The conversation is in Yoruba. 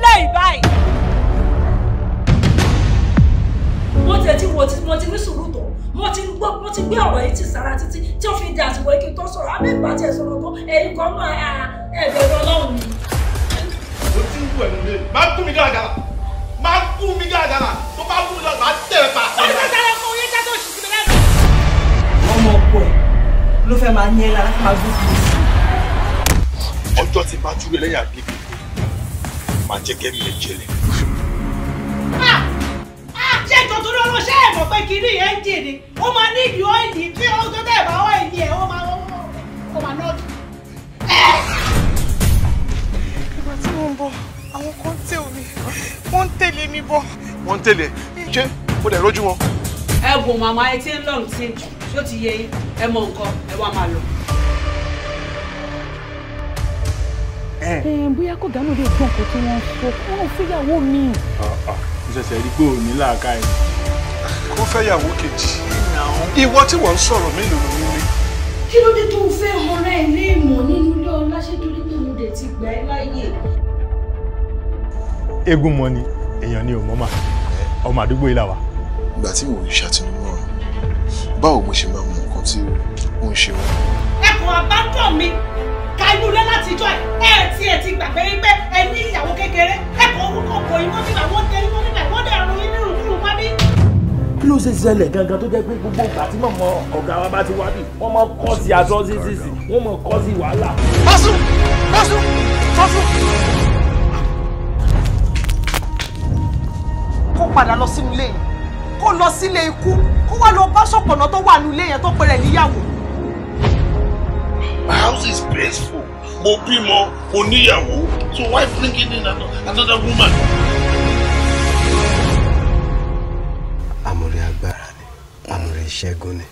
lẹ́yìn báyìí. Mo ti ní sùúrù tó. Mo ti gbé ọ̀rọ̀ yìí ti sára títí tí ó fi di àsìkò yìí kí n tó sọ̀rọ̀. Àbí ìgbà tí ẹ sọ̀rọ̀ tó ẹ̀yin kan náà ẹ̀bẹ̀rù Ọlọ́run ni. Mo ti ń wù ẹ̀ nílé. Máa kú mi gàgàrà. Máa kú mi gàgàrà. Tó bá kú mi lọ, máa tẹ̀ ẹ́ pa. Ọ̀sẹ̀ tẹ́lẹ̀ fún yín jẹ́ tó ṣì sí mi lẹ́nu. Ọmọ ọkọ ẹ̀ ló fẹ́ máa ní ẹ lára máa gbógun sí. Ọjọ́ tí bá túrú ẹlẹ́yà gbígbé máa jẹ́ kẹ́mi ẹ̀ jẹlẹ̀. Ṣé ìtọ́jú lọ́rọ̀ ṣé ẹ̀ mọ̀ pé kiri ẹ́ńjìn ni ó máa ní ìdí ọ́ìlì tí ó tó tẹ̀ bá ọ́ìlì ẹ̀ ó máa nọ́ọ̀dù. Ìgbà tí mo ń bọ̀ àwọn kan tẹ̀ omi wọ́n ń tẹ̀lé mi bọ̀. Wọ́n ń tẹ̀lé ṣé mo dẹ̀ rójú wọn. Ẹ wò màmá ẹ ti ń lọ́rùn tí ṣó ti yẹ yín ẹ mọ nǹkan ẹ wá máa lọ. Bóyá kò gánà lè gbọ́n kó tí wọ́n sọ kó wọ́n fẹ́yàwó mi. Mo ṣẹ̀ṣẹ̀ rí gbòò ní làákà ẹ̀. Kó fẹ́yàwó kejì. Ìwọ tí wọ́n ń sọ̀rọ̀ mélòó ló nílé. Kí ló dé tó ń fẹ́ ọ̀rẹ́ ilé ìmọ̀ nínú ilé ọlá ṣé torí pé mo dẹ̀ ti gbà ẹ́ láyè? Eégún mọ ni èèyàn ni ò mọ́ mà ọmọ àdúgbò yìí là wà. Ìgbà tí mò ń ṣàtìlẹ́yìn báwo mo ṣe máa mọ nǹkan tí ó ń ṣe wọn. Ẹkùn àbádọ́ mi ka inú ilé láti jọ ẹ ti gbàgbé pé ẹ ní ìyàwó kékeré ẹkùn orúkọ kò ìmọ̀ nígbà wọ́n tẹ inú nígbà wọ́n dẹ̀ rún inú ìrùkúrù wá bí. Kí ló ṣe ṣẹlẹ̀ gangan tó jẹ́ pé gbogbo ìgbà tí mọ̀mọ́ ọ̀gá wa bá ti wá bí wọ́n máa kọ́ sí aṣọ sísìsì wọ́n máa kọ́ sí wàhálà. Bọ́sù. Kó padà lọ sínú ilé yẹn kó lọ sílé ikú kó wá lọ bá ṣọ̀pọ̀nà tó wà nínú ilé yẹn tó pẹ̀rẹ̀ níyàwó. My house is peaceful. Mo bímọ, mo níyàwó. So why bringing in another woman? Amure agbára ni, Amure ìṣẹ́gun ni.